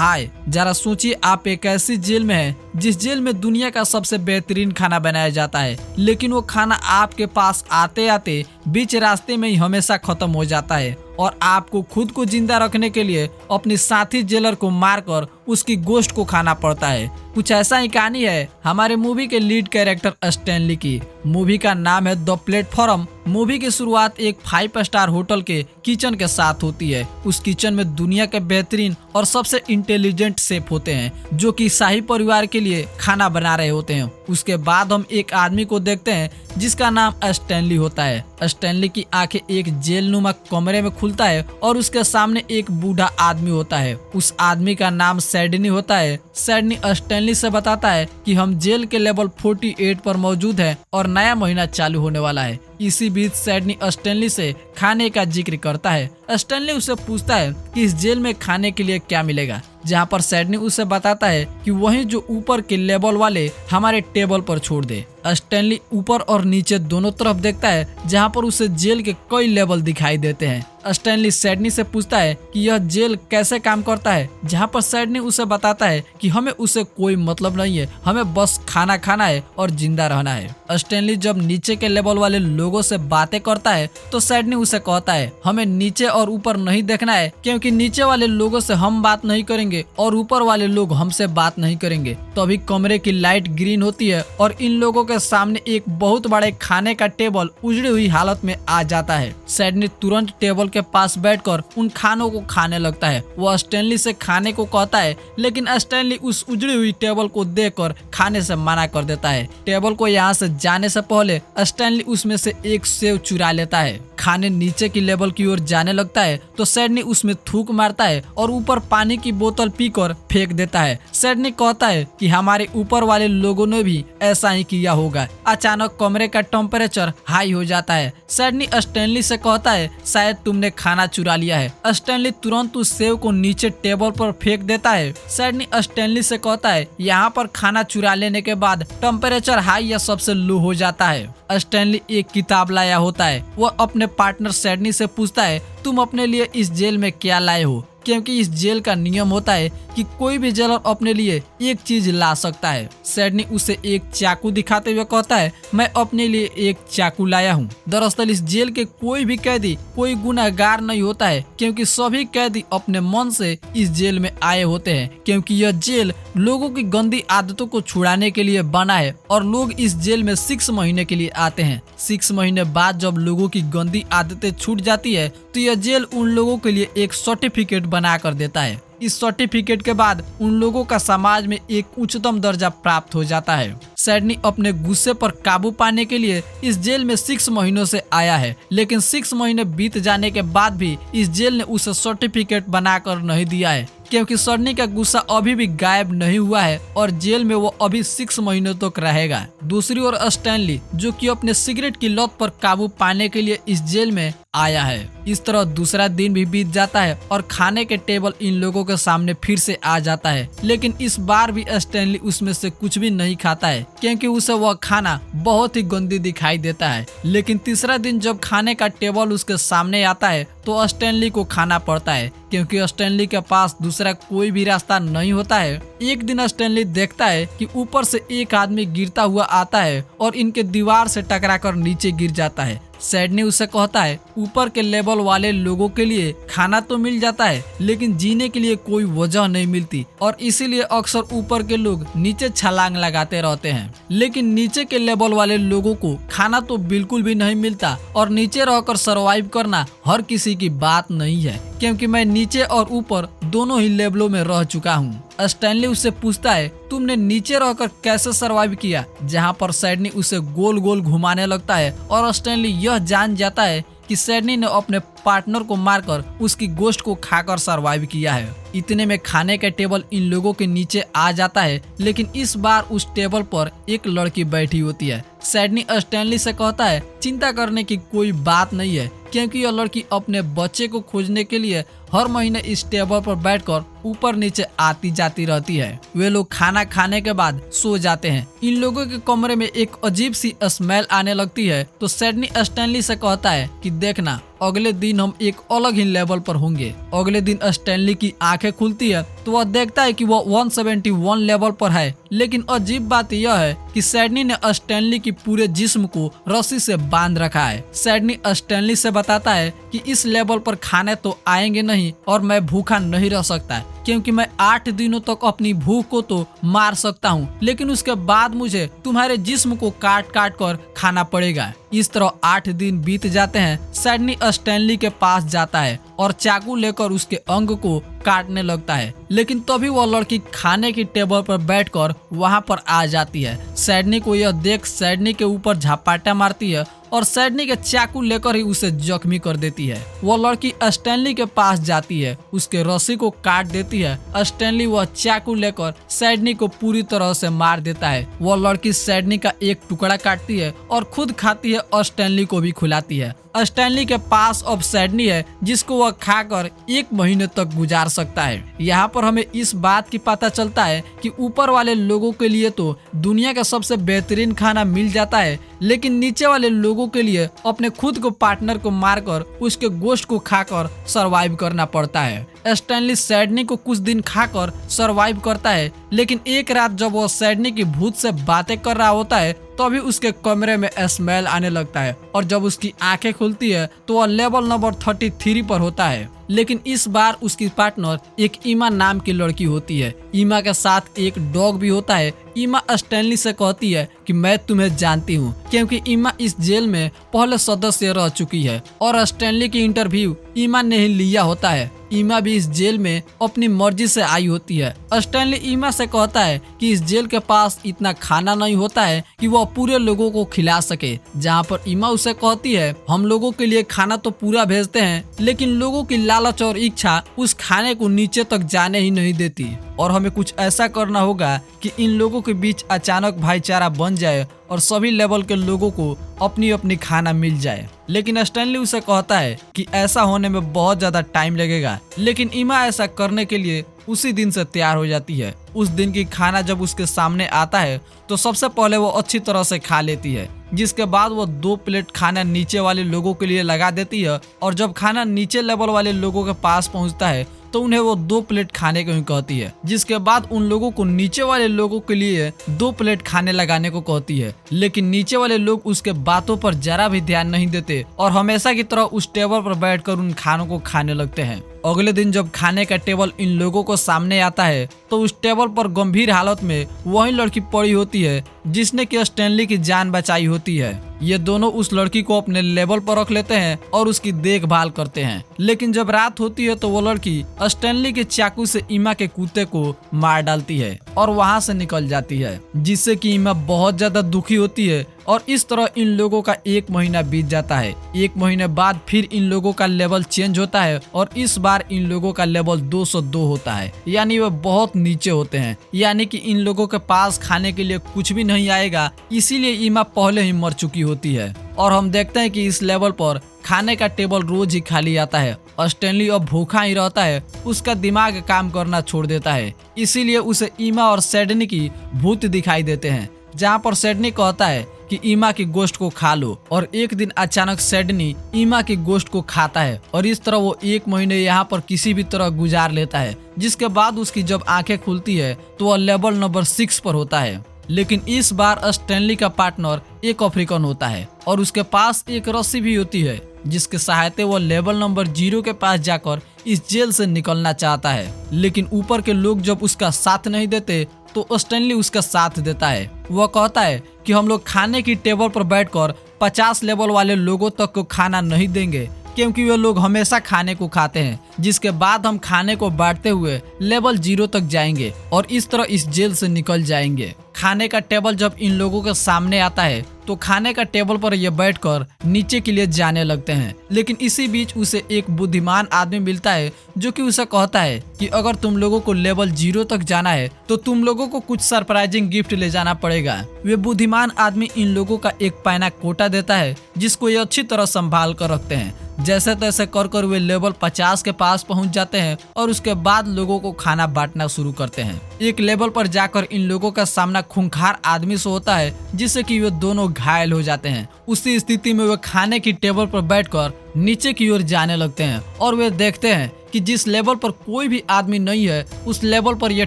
हाय, जरा सोचिए आप एक ऐसी जेल में हैं जिस जेल में दुनिया का सबसे बेहतरीन खाना बनाया जाता है, लेकिन वो खाना आपके पास आते आते बीच रास्ते में ही हमेशा खत्म हो जाता है और आपको खुद को जिंदा रखने के लिए अपने साथी जेलर को मारकर उसकी गोश्त को खाना पड़ता है। कुछ ऐसा ही कहानी है हमारे मूवी के लीड कैरेक्टर स्टैनली की। मूवी का नाम है द प्लेटफॉर्म। मूवी की शुरुआत एक 5 स्टार होटल के किचन के साथ होती है। उस किचन में दुनिया के बेहतरीन और सबसे इंटेलिजेंट शेफ होते हैं जो कि शाही परिवार के लिए खाना बना रहे होते हैं। उसके बाद हम एक आदमी को देखते हैं जिसका नाम स्टैनली होता है। स्टैनली की आंखें एक जेल नुमा कमरे में खुलता है और उसके सामने एक बूढ़ा आदमी होता है। उस आदमी का नाम सैडनी होता है। सैडनी स्टैनली से बताता है कि हम जेल के लेवल 48 पर मौजूद हैं और नया महीना चालू होने वाला है। इसी बीच सैडनी स्टैनली से खाने का जिक्र करता है। स्टैनली उससे पूछता है कि इस जेल में खाने के लिए क्या मिलेगा, जहाँ पर सैडनी उसे बताता है कि वही जो ऊपर के लेवल वाले हमारे टेबल पर छोड़ दे। स्टैनली ऊपर और नीचे दोनों तरफ देखता है जहाँ पर उसे जेल के कई लेवल दिखाई देते हैं। स्टैनली सैडनी से पूछता है कि यह जेल कैसे काम करता है, जहाँ पर सैडनी उसे बताता है कि हमें उसे कोई मतलब नहीं है, हमें बस खाना खाना है और जिंदा रहना है। स्टैनली जब नीचे के लेवल वाले लोगों से बातें करता है तो सैडनी उसे कहता है हमें नीचे और ऊपर नहीं देखना है, क्योंकि नीचे वाले लोगों से हम बात नहीं करेंगे और ऊपर वाले लोग हमसे बात नहीं करेंगे। तो अभी कमरे की लाइट ग्रीन होती है और इन लोगों के सामने एक बहुत बड़े खाने का टेबल उजड़ी हुई हालत में आ जाता है। सैडनी तुरंत टेबल के पास बैठकर उन खानों को खाने लगता है। वो स्टैनली से खाने को कहता है, लेकिन स्टैनली उस उजड़ी हुई टेबल को देखकर खाने से मना कर देता है। टेबल को यहाँ से जाने से पहले स्टैनली उसमें से एक सेव चुरा लेता है। खाने नीचे की लेवल की ओर जाने लगता है तो सैडनी उसमें थूक मारता है और ऊपर पानी की बोतल पीकर फेंक देता है। सैडनी कहता है कि हमारे ऊपर वाले लोगों ने भी ऐसा ही किया होगा। अचानक कमरे का टेम्परेचर हाई हो जाता है। सैडनी स्टैनली से कहता है शायद तुमने खाना चुरा लिया है। स्टैनली तुरंत उस सेव को नीचे टेबल पर फेंक देता है। सैडनी स्टैनली से कहता है यहाँ पर खाना चुरा लेने के बाद टेम्परेचर हाई या सबसे लो हो जाता है। स्टैनली एक किताब लाया होता है। वो अपने पार्टनर सैडनी से पूछता है तुम अपने लिए इस जेल में क्या लाए हो, क्योंकि इस जेल का नियम होता है कि कोई भी जेलर अपने लिए एक चीज ला सकता है। सैडनी उसे एक चाकू दिखाते हुए कहता है मैं अपने लिए एक चाकू लाया हूँ। दरअसल इस जेल के कोई भी कैदी कोई गुनहगार नहीं होता है, क्योंकि सभी कैदी अपने मन से इस जेल में आए होते हैं, क्योंकि यह जेल लोगों की गंदी आदतों को छुड़ाने के लिए बना है और लोग इस जेल में 6 महीने के लिए आते हैं। 6 महीने बाद जब लोगों की गंदी आदतें छूट जाती है तो यह जेल उन लोगों के लिए एक सर्टिफिकेट बना कर देता है। इस सर्टिफिकेट के बाद उन लोगों का समाज में एक उच्चतम दर्जा प्राप्त हो जाता है। सैडनी अपने गुस्से पर काबू पाने के लिए इस जेल में 6 महीनों से आया है, लेकिन 6 महीने बीत जाने के बाद भी इस जेल ने उसे सर्टिफिकेट बनाकर नहीं दिया है, क्योंकि सैडनी का गुस्सा अभी भी गायब नहीं हुआ है और जेल में वो अभी 6 महीनों तक रहेगा। दूसरी ओर स्टैनली जो कि अपने सिगरेट की लत पर काबू पाने के लिए इस जेल में आया है। इस तरह दूसरा दिन भी बीत जाता है और खाने के टेबल इन लोगों के सामने फिर से आ जाता है, लेकिन इस बार भी स्टैनली उसमें से कुछ भी नहीं खाता है, क्योंकि उसे वह खाना बहुत ही गंदी दिखाई देता है। लेकिन तीसरा दिन जब खाने का टेबल उसके सामने आता है तो स्टैनली को खाना पड़ता है, क्योंकि स्टैनली के पास दूसरा कोई भी रास्ता नहीं होता है। एक दिन स्टैनली देखता है कि ऊपर से एक आदमी गिरता हुआ आता है और इनके दीवार से टकराकर नीचे गिर जाता है। सैडनी उसे कहता है ऊपर के लेवल वाले लोगों के लिए खाना तो मिल जाता है, लेकिन जीने के लिए कोई वजह नहीं मिलती और इसीलिए अक्सर ऊपर के लोग नीचे छलांग लगाते रहते हैं। लेकिन नीचे के लेवल वाले लोगों को खाना तो बिल्कुल भी नहीं मिलता और नीचे रहकर सरवाइव करना हर किसी की बात नहीं है, क्योंकि मैं नीचे और ऊपर दोनों ही लेवलों में रह चुका हूँ। स्टैनली उससे पूछता है तुमने नीचे रहकर कैसे सरवाइव किया, जहाँ पर सैडनी उसे गोल गोल घुमाने लगता है और स्टैनली यह जान जाता है कि सैडनी ने अपने पार्टनर को मारकर उसकी गोश्त को खाकर सरवाइव किया है। इतने में खाने का टेबल इन लोगों के नीचे आ जाता है, लेकिन इस बार उस टेबल पर एक लड़की बैठी होती है। सैडनी स्टैनली से कहता है चिंता करने की कोई बात नहीं है, क्योंकि यह लड़की अपने बच्चे को खोजने के लिए हर महीने इस टेबल पर बैठकर ऊपर नीचे आती जाती रहती है। वे लोग खाना खाने के बाद सो जाते हैं। इन लोगों के कमरे में एक अजीब सी स्मेल आने लगती है तो सिडनी स्टैनली से कहता है कि देखना, अगले दिन हम एक अलग ही लेवल पर होंगे। अगले दिन स्टैनली की आंखें खुलती है तो वह देखता है कि वह 171 लेवल पर है। लेकिन अजीब बात यह है कि सिडनी ने स्टैनली की पूरे जिस्म को रस्सी से बांध रखा है। सिडनी स्टैनली से बताता है कि इस लेवल पर खाने तो आएंगे नहीं और मैं भूखा नहीं रह सकता, क्योंकि मैं 8 दिनों तक अपनी भूख को तो मार सकता हूँ, लेकिन उसके बाद मुझे तुम्हारे जिस्म को काट काट कर खाना पड़ेगा। इस तरह 8 दिन बीत जाते हैं। सिडनी स्टैनली के पास जाता है और चाकू लेकर उसके अंग को काटने लगता है, लेकिन तभी वह लड़की खाने की टेबल पर बैठकर वहां पर आ जाती है। सिडनी को यह देख सिडनी के ऊपर झपाटा मारती है और सिडनी के चाकू लेकर ही उसे जख्मी कर देती है। वह लड़की स्टैनली के पास जाती है, उसके रस्सी को काट देती है। स्टैनली वह चाकू लेकर सिडनी को पूरी तरह से मार देता है। वह लड़की सिडनी का एक टुकड़ा काटती है और खुद खाती है और स्टैनली को भी खिलाती है। स्टैनली के पास अब सिडनी है जिसको वह खाकर 1 महीने तक गुजार सकता है। यहाँ पर हमें इस बात की पता चलता है कि ऊपर वाले लोगों के लिए तो दुनिया का सबसे बेहतरीन खाना मिल जाता है, लेकिन नीचे वाले लोगों के लिए अपने खुद को पार्टनर को मारकर उसके गोश्त को खाकर सरवाइव करना पड़ता है। स्टैनली सिडनी को कुछ दिन खाकर सरवाइव करता है, लेकिन एक रात जब वो सिडनी की भूत से बातें कर रहा होता है तभी उसके कमरे में स्मेल आने लगता है और जब उसकी आंखें खुलती है तो वह लेवल नंबर 33 पर होता है। लेकिन इस बार उसकी पार्टनर एक ईमा नाम की लड़की होती है। ईमा के साथ एक डॉग भी होता है। ईमा स्टैनली से कहती है कि मैं तुम्हें जानती हूँ, क्योंकि ईमा इस जेल में पहले सदस्य रह चुकी है और स्टैनली की इंटरव्यू ईमा ने ही लिया होता है। ईमा भी इस जेल में अपनी मर्जी से आई होती है। स्टैनली ईमा से कहता है कि इस जेल के पास इतना खाना नहीं होता है कि वह पूरे लोगों को खिला सके, जहाँ पर ईमा उसे कहती है हम लोगों के लिए खाना तो पूरा भेजते हैं, लेकिन लोगों की लालच और इच्छा उस खाने को नीचे तक जाने ही नहीं देती और हमें कुछ ऐसा करना होगा कि इन लोगों के बीच अचानक भाईचारा बन जाए और सभी लेवल के लोगों को अपनी अपनी खाना मिल जाए। लेकिन स्टैनली उसे कहता है कि ऐसा होने में बहुत ज्यादा टाइम लगेगा, लेकिन ईमा ऐसा करने के लिए उसी दिन से तैयार हो जाती है। उस दिन की खाना जब उसके सामने आता है तो सबसे पहले वो अच्छी तरह से खा लेती है, जिसके बाद वो 2 प्लेट खाना नीचे वाले लोगों के लिए लगा देती है और जब खाना नीचे लेवल वाले लोगों के पास पहुंचता है तो उन्हें वो 2 प्लेट खाने को ही कहती है, जिसके बाद उन लोगों को नीचे वाले लोगों के लिए 2 प्लेट खाने लगाने को कहती है। लेकिन नीचे वाले लोग उसके बातों पर जरा भी ध्यान नहीं देते और हमेशा की तरह उस टेबल पर बैठकर उन खानों को खाने लगते हैं। अगले दिन जब खाने का टेबल इन लोगों को सामने आता है तो उस टेबल पर गंभीर हालत में वही लड़की पड़ी होती है जिसने कि स्टैनली की जान बचाई होती है। ये दोनों उस लड़की को अपने लेवल पर रख लेते हैं और उसकी देखभाल करते हैं। लेकिन जब रात होती है तो वो लड़की स्टैनली के चाकू से ईमा के कुत्ते को मार डालती है और वहां से निकल जाती है, जिससे कि ईमा बहुत ज्यादा दुखी होती है और इस तरह इन लोगों का 1 महीना बीत जाता है। 1 महीने बाद फिर इन लोगों का लेवल चेंज होता है और इस बार इन लोगों का लेवल 202 होता है, यानी वे बहुत नीचे होते हैं, यानी कि इन लोगों के पास खाने के लिए कुछ भी नहीं आएगा, इसीलिए ईमा पहले ही मर चुकी होती है। और हम देखते हैं कि इस लेवल पर खाने का टेबल रोज ही खाली आता है और स्टैनली अब भूखा ही रहता है। उसका दिमाग काम करना छोड़ देता है, इसीलिए उसे ईमा और सिडनी की भूत दिखाई देते हैं, जहाँ पर सिडनी कहता है कि ईमा की गोश्त को खा लो और एक दिन अचानक सिडनी ईमा की गोश्त को खाता है और इस तरह वो 1 महीने यहाँ पर किसी भी तरह गुजार लेता है, जिसके बाद उसकी जब आंखें खुलती है तो वह लेवल नंबर 6 पर होता है। लेकिन इस बार स्टैनली का पार्टनर एक अफ्रीकन होता है और उसके पास एक रस्सी भी होती है, जिसके सहायता वो लेवल नंबर 0 के पास जाकर इस जेल से निकलना चाहता है। लेकिन ऊपर के लोग जब उसका साथ नहीं देते तो स्टैनली उसका साथ देता है। वह कहता है कि हम लोग खाने की टेबल पर बैठकर 50 लेवल वाले लोगों तक को खाना नहीं देंगे, क्योंकि वे लोग हमेशा खाने को खाते हैं, जिसके बाद हम खाने को बांटते हुए लेवल 0 तक जाएंगे और इस तरह इस जेल से निकल जाएंगे। खाने का टेबल जब इन लोगों के सामने आता है तो खाने का टेबल पर ये बैठकर नीचे के लिए जाने लगते हैं। लेकिन इसी बीच उसे एक बुद्धिमान आदमी मिलता है जो कि उसे कहता है कि अगर तुम लोगों को लेवल 0 तक जाना है तो तुम लोगों को कुछ सरप्राइजिंग गिफ्ट ले जाना पड़ेगा। वे बुद्धिमान आदमी इन लोगों का एक पैना कोटा देता है जिसको ये अच्छी तरह संभाल कर रखते हैं। जैसे तैसे कर वे लेवल 50 के पास पहुंच जाते हैं और उसके बाद लोगों को खाना बांटना शुरू करते हैं। एक लेवल पर जाकर इन लोगों का सामना खूंखार आदमी से होता है जिससे कि वे दोनों घायल हो जाते हैं। उसी स्थिति में वे खाने की टेबल पर बैठकर नीचे की ओर जाने लगते हैं और वे देखते हैं कि जिस लेवल पर कोई भी आदमी नहीं है उस लेवल पर यह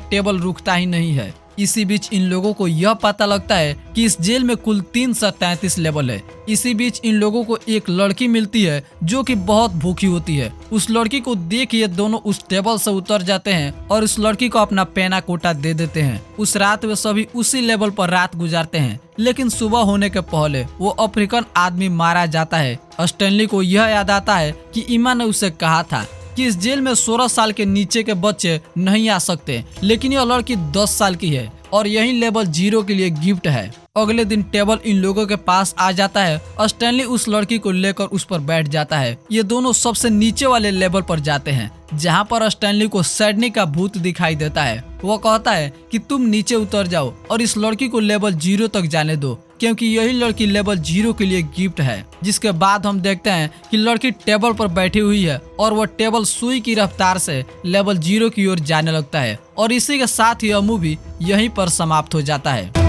टेबल रुकता ही नहीं है। इसी बीच इन लोगों को यह पता लगता है कि इस जेल में कुल 333 लेवल है। इसी बीच इन लोगों को एक लड़की मिलती है जो कि बहुत भूखी होती है। उस लड़की को देख ये दोनों उस टेबल से उतर जाते हैं और उस लड़की को अपना पेना कोटा दे देते हैं। उस रात वे सभी उसी लेवल पर रात गुजारते हैं। लेकिन सुबह होने के पहले वो अफ्रीकन आदमी मारा जाता है। स्टैनली को यह याद आता है कि इमा ने उसे कहा था कि इस जेल में 16 साल के नीचे के बच्चे नहीं आ सकते, लेकिन यह लड़की 10 साल की है और यही लेवल 0 के लिए गिफ्ट है। अगले दिन टेबल इन लोगों के पास आ जाता है और स्टैनली उस लड़की को लेकर उस पर बैठ जाता है। ये दोनों सबसे नीचे वाले लेवल पर जाते हैं जहाँ पर स्टैनली को सैडनी का भूत दिखाई देता है। वो कहता है कि तुम नीचे उतर जाओ और इस लड़की को लेवल 0 तक जाने दो क्योंकि यही लड़की लेवल 0 के लिए गिफ्ट है। जिसके बाद हम देखते हैं कि लड़की टेबल पर बैठी हुई है और वह टेबल सुई की रफ्तार से लेवल 0 की ओर जाने लगता है और इसी के साथ ही यह मूवी यहीं पर समाप्त हो जाता है।